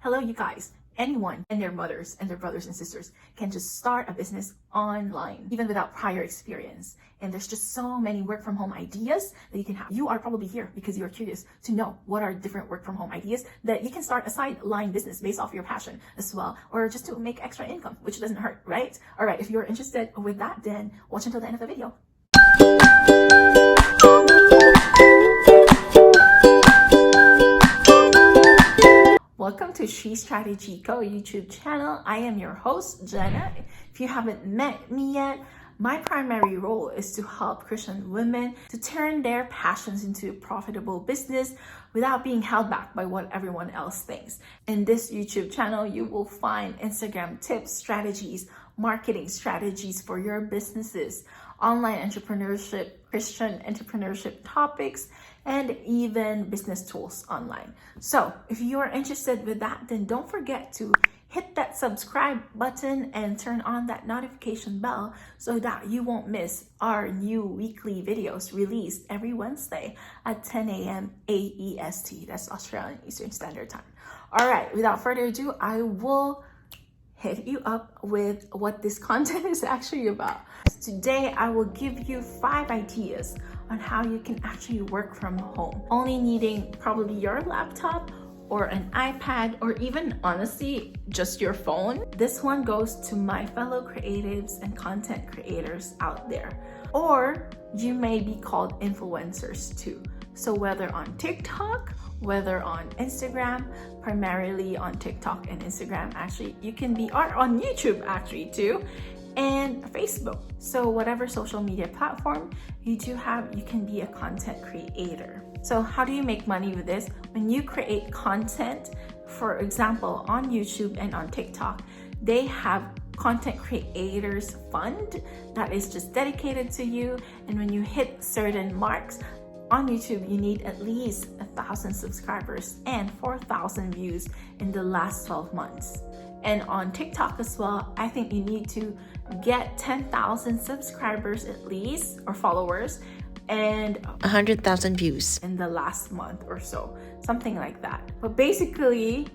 Hello, you guys. Anyone and their mothers and their brothers and sisters can just start a business online, even without prior experience. And there's just so many work from home ideas that you can have. You are probably here because you're curious to know what are different work from home ideas that you can start a sideline business based off your passion as well, or just to make extra income, which doesn't hurt, right? All right, if you're interested with that, then watch until the end of the video. Welcome to She Strategy Co YouTube channel. I am your host, Jenna. If you haven't met me yet, my primary role is to help Christian women to turn their passions into profitable business without being held back by what everyone else thinks. In this YouTube channel, you will find Instagram tips, strategies, marketing strategies for your businesses, online entrepreneurship, Christian entrepreneurship topics, and even business tools online. So if you are interested with that, then don't forget to hit that subscribe button and turn on that notification bell so that you won't miss our new weekly videos released every Wednesday at 10 a.m. AEST. That's Australian Eastern Standard Time. All right, without further ado, I will hit you up with what this content is actually about. Today, I will give you 5 ideas on how you can actually work from home, only needing probably your laptop or an iPad, or even honestly, just your phone. This one goes to my fellow creatives and content creators out there. Or you may be called influencers too. So whether on TikTok, whether on Instagram, primarily on TikTok and Instagram, actually, you can be, or on YouTube actually too, and Facebook. So whatever social media platform you do have, you can be a content creator. So how do you make money with this? When you create content, for example, on YouTube and on TikTok, they have content creators fund that is just dedicated to you. And when you hit certain marks, on YouTube, you need at least 1,000 subscribers and 4,000 views in the last 12 months. And on TikTok as well, I think you need to get 10,000 subscribers at least, or followers, and 100,000 views in the last month or so, something like that. But basically,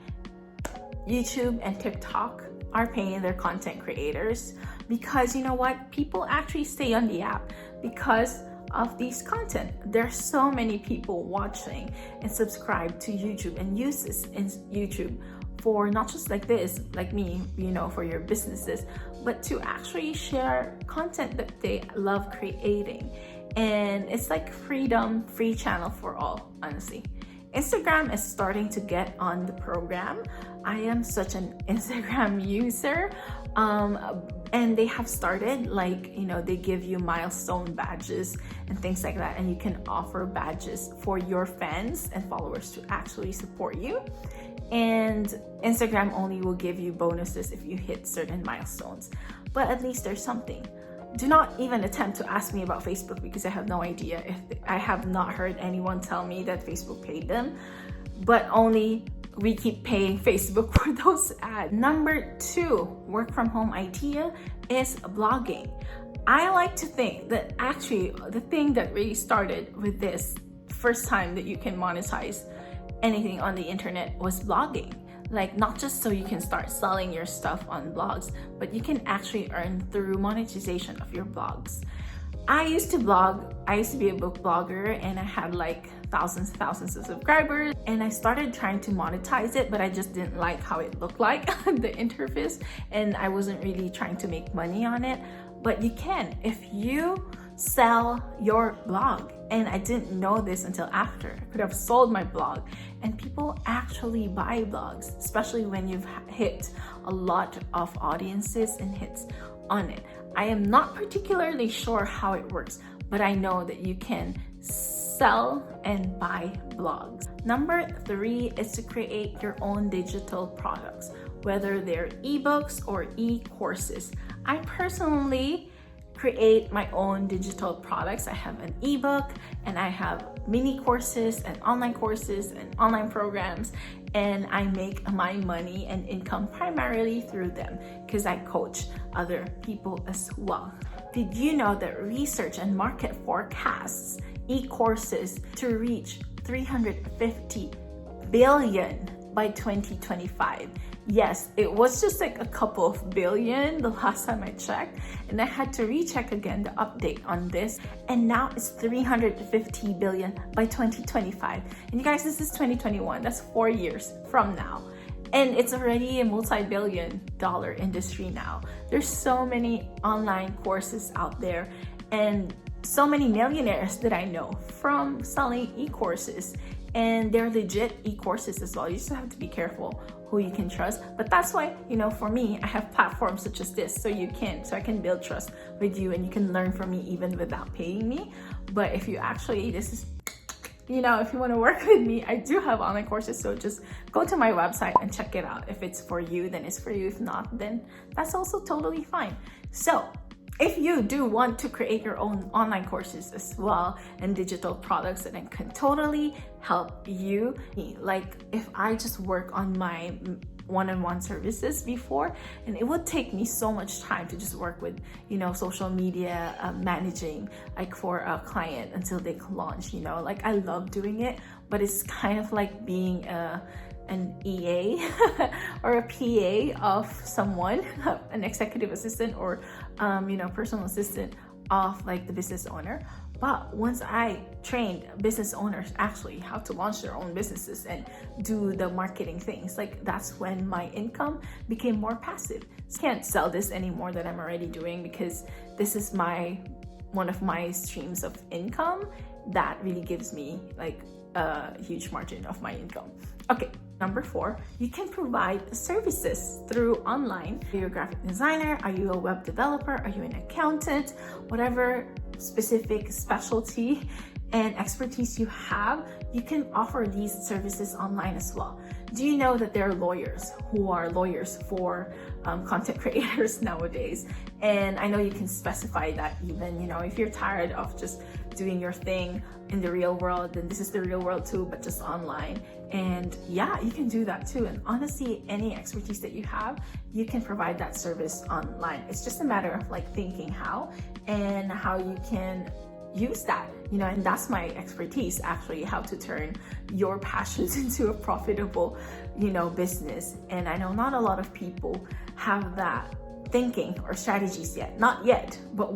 YouTube and TikTok are paying their content creators because you know what? People actually stay on the app because of these content. There's so many people watching and subscribe to YouTube and use this in YouTube for not just like this, like me, you know, for your businesses, but to actually share content that they love creating. And it's like freedom, free channel for all, honestly. Instagram is starting to get on the program. I am such an Instagram user. And they have started, like, you know, they give you milestone badges and things like that. And you can offer badges for your fans and followers to actually support you. And Instagram only will give you bonuses if you hit certain milestones. But at least there's something. Do not even attempt to ask me about Facebook because I have no idea. I have not heard anyone tell me that Facebook paid them, but only we keep paying Facebook for those ads. Number 2 work from home idea is blogging. I like to think that actually the thing that really started with this first time that you can monetize anything on the internet was blogging. Like, not just so you can start selling your stuff on blogs, but you can actually earn through monetization of your blogs. I used to blog. I used to be a book blogger and I had like thousands of subscribers, and I started trying to monetize it, but I just didn't like how it looked like, the interface, and I wasn't really trying to make money on it. But you can if you sell your blog. And I didn't know this until after. I could have sold my blog, and people actually buy blogs, especially when you've hit a lot of audiences and hits on it. I am not particularly sure how it works, but I know that you can sell and buy blogs. Number 3 is to create your own digital products, whether they're ebooks or e-courses. I personally create my own digital products. I have an ebook and I have mini courses and online programs, and I make my money and income primarily through them because I coach other people as well. Did you know that research and market forecasts e-courses to reach $350 billion by 2025. Yes, it was just like a couple of billion the last time I checked, and I had to recheck again the update on this, and now it's 350 billion by 2025. And you guys, this is 2021. That's 4 years from now. And it's already a multi-billion-dollar industry now. There's so many online courses out there, and so many millionaires that I know from selling e-courses, and they're legit e-courses as well. You just have to be careful who you can trust. But that's why, for me, I have platforms such as this, so I can build trust with you, and you can learn from me even without paying me. But if you actually, if you want to work with me, I do have online courses, so just go to my website and check it out. If it's for you, then it's for you. If not, then that's also totally fine. So if you do want to create your own online courses as well and digital products that can totally help you, like if I just work on my one-on-one services before, and it would take me so much time to just work with social media managing like for a client until they launch. Like I love doing it, but it's kind of like being an EA or a PA of someone, an executive assistant or personal assistant of like the business owner. But once I trained business owners actually how to launch their own businesses and do the marketing things, like that's when my income became more passive. I can't sell this anymore that I'm already doing, because this is one of my streams of income that really gives me like a huge margin of my income. Okay, number 4, you can provide services through online. Are you a graphic designer? Are you a web developer? Are you an accountant? Whatever specific specialty and expertise you have, you can offer these services online as well. Do you know that there are lawyers who are lawyers for content creators nowadays? And I know you can specify that even, if you're tired of just doing your thing in the real world, then this is the real world too, but just online. And yeah, you can do that too. And honestly, any expertise that you have, you can provide that service online. It's just a matter of like thinking how and how you can use that, and that's my expertise, actually, how to turn your passions into a profitable, business. And I know not a lot of people have that thinking or strategies yet, not yet, but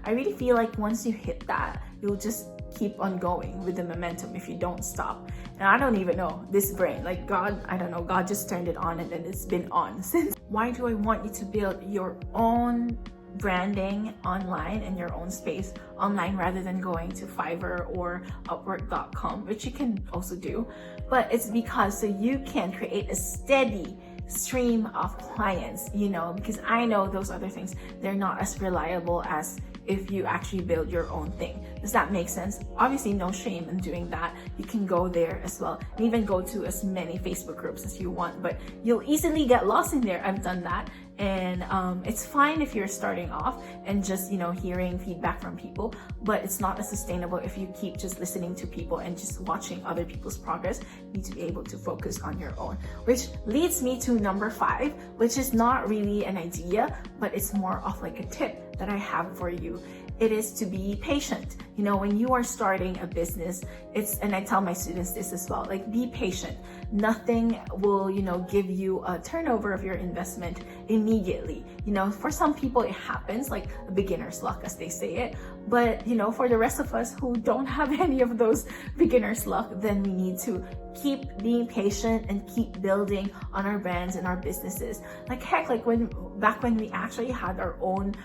I really feel like once you hit that, you'll just keep on going with the momentum if you don't stop. And I don't even know, this brain, like God just turned it on, and then it's been on since. Why do I want you to build your own branding online and your own space online rather than going to Fiverr or Upwork.com, which you can also do? But it's because so you can create a steady stream of clients, because I know those other things, they're not as reliable as if you actually build your own thing. Does that make sense? Obviously, no shame in doing that. You can go there as well, and even go to as many Facebook groups as you want, but you'll easily get lost in there. I've done that. And it's fine if you're starting off and just hearing feedback from people, but it's not as sustainable if you keep just listening to people and just watching other people's progress. You need to be able to focus on your own, which leads me to number 5, which is not really an idea, but it's more of like a tip that I have for you. It is to be patient. When you are starting a business, and I tell my students this as well, like be patient. Nothing will, give you a turnover of your investment immediately. For some people it happens, like a beginner's luck, as they say it. But, for the rest of us who don't have any of those beginner's luck, then we need to keep being patient and keep building on our brands and our businesses. Like heck, like back when we actually had our own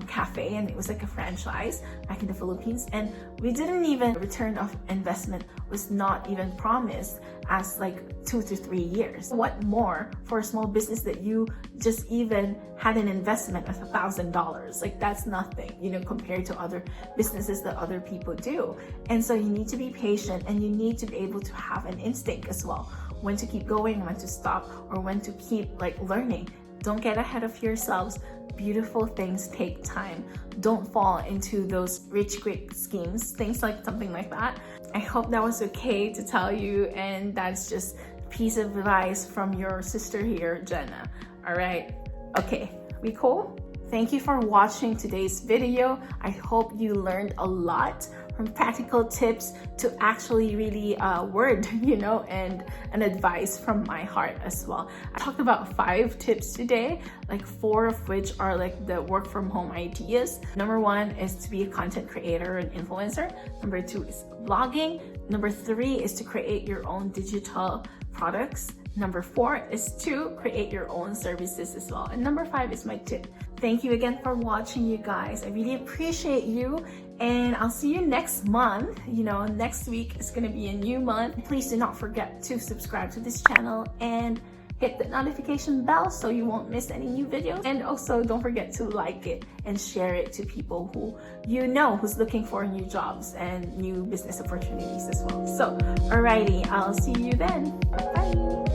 cafe, and it was like a franchise back in the Philippines, and we didn't even, return of investment was not even promised as like 2 to 3 years. What more for a small business that you just even had an investment of $1,000? Like that's nothing, compared to other businesses that other people do. And so you need to be patient, and you need to be able to have an instinct as well, when to keep going, when to stop, or when to keep like learning. Don't get ahead of yourselves. Beautiful things take time. Don't fall into those rich quick schemes, things like something like that. I hope that was okay to tell you, and that's just a piece of advice from your sister here, Jenna. All right, okay, we cool? Thank you for watching today's video. I hope you learned a lot from practical tips to actually really word, you know, and an advice from my heart as well. I talked about 5 tips today, like 4 of which are like the work from home ideas. Number 1 is to be a content creator and influencer. Number 2 is blogging. Number 3 is to create your own digital products. Number 4 is to create your own services as well. And number 5 is my tip. Thank you again for watching, you guys. I really appreciate you. And I'll see you next month. You know, next week is going to be a new month. Please do not forget to subscribe to this channel and hit the notification bell so you won't miss any new videos. And also don't forget to like it and share it to people who you know who's looking for new jobs and new business opportunities as well. So, alrighty, I'll see you then. Bye.